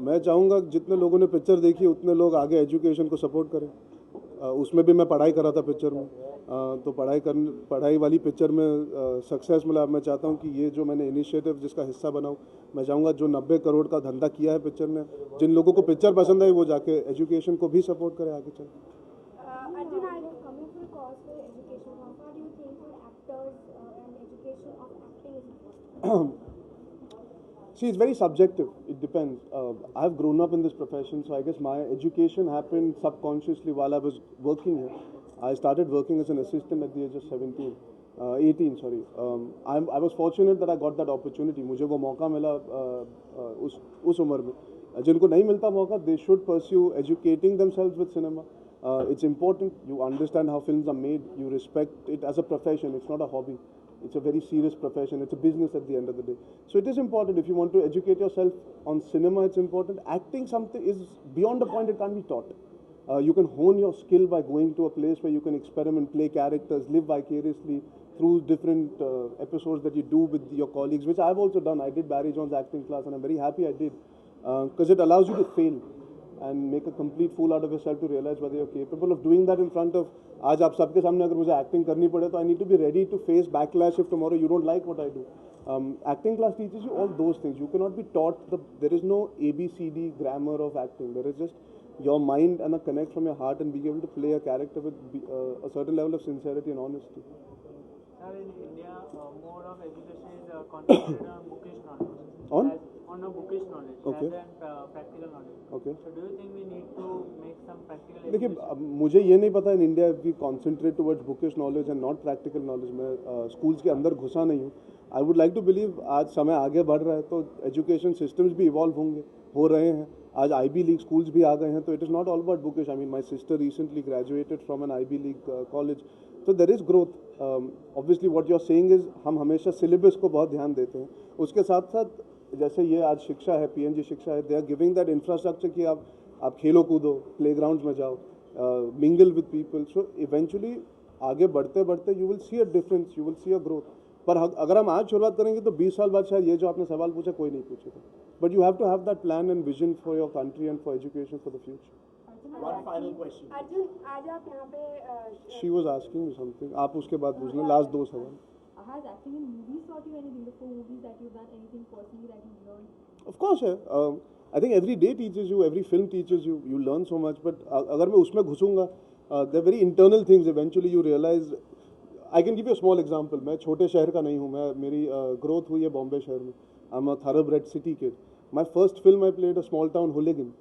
मैं चाहूँगा जितने लोगों ने पिक्चर देखी उतने लोग आगे एजुकेशन को सपोर्ट करें। उसमें भी मैं पढ़ाई करा था पिक्चर में, तो पढ़ाई वाली पिक्चर में सक्सेस मिला। मैं चाहता हूँ कि ये जो मैंने इनिशिएटिव जिसका हिस्सा बनाऊँ, मैं चाहूँगा जो 90 करोड़ का धंधा किया है पिक्चर ने, जिन लोगों को पिक्चर पसंद है वो जाके एजुकेशन को भी सपोर्ट करे आगे चल। See, it's very subjective. It depends. I've grown up in this profession, so I guess my education happened subconsciously while I was working here. I started working as an assistant at the age of 18, sorry. I was fortunate that I got that opportunity. मुझे वो मौका मिला उस उम्र में. जिनको नहीं मिलता मौका, they should pursue educating themselves with cinema. It's important. You understand how films are made. You respect it as a profession. It's not a hobby. It's a very serious profession. It's a business at the end of the day. So it is important. If you want to educate yourself on cinema, it's important. Acting something is beyond a point. It can't be taught. You can hone your skill by going to a place where you can experiment, play characters, live vicariously through different episodes that you do with your colleagues, which I've also done. I did Barry John's acting class, and I'm very happy I did, because it allows you to fail and make a complete fool out of yourself to realize whether you're capable of doing that in front of. आज आप सबके सामने अगर मुझे acting करनी पड़े तो I need to be ready to face backlash if tomorrow you don't like what I do. Acting class teaches you all those things. You cannot be taught there is no ABCD grammar of acting. There is just your mind and a connect from your heart and being able to play a character with a certain level of sincerity and honesty. Sir, in India, more of education is concentrated on bookish knowledge. On a bookish knowledge rather than practical knowledge. Okay. So do you think we need to make some practical? देखिए, मुझे ये नहीं पता in India we concentrate towards bookish knowledge and not practical knowledge. मैं schools के अंदर घुसा नहीं हूँ. I would like to believe आज समय आगे बढ़ रहा है तो एजुकेशन सिस्टम्स भी इवॉल्व हो रहे हैं. आज IB लीग स्कूल्स भी आ गए हैं. तो it is not all about bookish. I mean my sister recently graduated from an IB league college. तो there is growth. Obviously what you are saying is हम हमेशा सिलेबस को बहुत ध्यान देते हैं. उसके साथ साथ जैसे ये आज शिक्षा है, PNG शिक्षा है, they are giving that infrastructure कि आप खेलो कूदो, प्लेग्राउंड्स में जाओ, mingle with people. So eventually आगे बढ़ते बढ़ते you will see a difference, you will see a growth. पर अगर हम आज शुरुआत करेंगे तो 20 साल बाद शायद ये जो आपने सवाल पूछा कोई नहीं पूछेगा. But you have to have that plan and vision for your country and for education for the future. One final question. Arjun, आज आप यहाँ पे शी वॉज आस्किंग समथिंग. आप उसके बाद पूछना लास्ट 2 सवाल. Has acting in movies taught you anything? The 4 movies that you've done, anything personally that you've learned? Of course है. I think every day teaches you, every film teaches you. You learn so much. But अगर मैं उसमें घुसूंगा, they're very internal things. Eventually you realize. I can give you a small example. मैं छोटे शहर का नहीं हूँ. मेरी growth हुई है बॉम्बे शहर में. I'm a thoroughbred city kid. My first film I played a small town hooligan.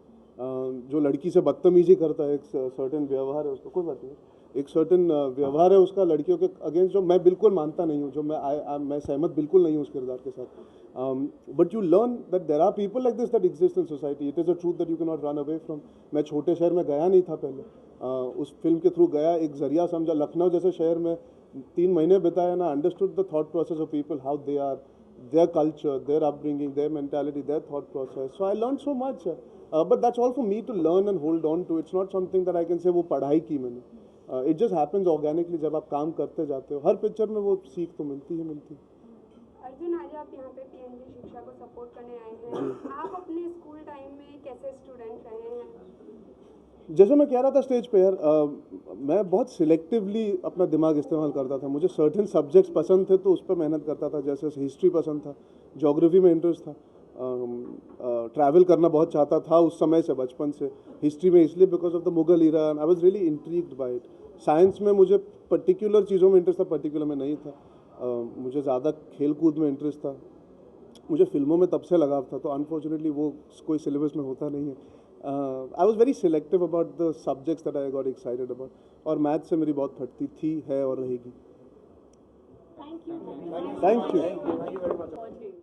जो लड़की से बदतमीजी करता है, एक सर्टेन व्यवहार है उसका, कोई बात नहीं, एक सर्टेन व्यवहार है उसका लड़कियों के अगेंस्ट जो मैं बिल्कुल मानता नहीं हूँ, जो मैं सहमत बिल्कुल नहीं हूँ उस किरदार के साथ. But you learn that there are people like this that exist in society. It is a truth that you can not run away from. मैं छोटे शहर में गया नहीं था पहले. उस फिल्म के थ्रू गया, एक जरिया समझा. लखनऊ जैसे शहर में 3 महीने बिताया ना, understood the thought process of people, how they are, their culture, their upbringing, their mentality, their thought process. So I learned so much. But that's all for me to learn and hold on to. It's not something that I can say वो पढ़ाई की मैंने. It just happens organically जब आप काम करते जाते हो. हर पिक्चर में वो सीख तो मिलती है. अर्जुन, आज आप यहाँ पे PNG शिक्षा को सपोर्ट करने आए हैं. आप अपने स्कूल टाइम में कैसे स्टूडेंट रहे हैं? जैसे मैं कह रहा था स्टेज पे यार, मैं बहुत सिलेक्टिवली अपना दिमाग इस्तेमाल करता था. मुझे सर्टेन सब्जेक्ट्स पसंद थे तो उस पर मेहनत करता था. जैसे हिस्ट्री पसंद था, ज्योग्राफी में इंटरेस्ट था, ट्रैवल करना बहुत चाहता था उस समय से, बचपन से. हिस्ट्री में इसलिए because of the Mughal era, I was really intrigued by it. Science में मुझे पर्टिकुलर चीज़ों में इंटरेस्ट था, पर्टिकुलर में नहीं था. मुझे ज़्यादा खेल कूद में इंटरेस्ट था. मुझे फिल्मों में तब से लगाव था. तो अनफॉर्चुनेटली वो कोई सिलेबस में होता नहीं है. I was very selective about the subjects that I got excited about. और मैथ से मेरी बहुत फटती थी, है और रहेगी. Thank you. Thank you. Thank you very much.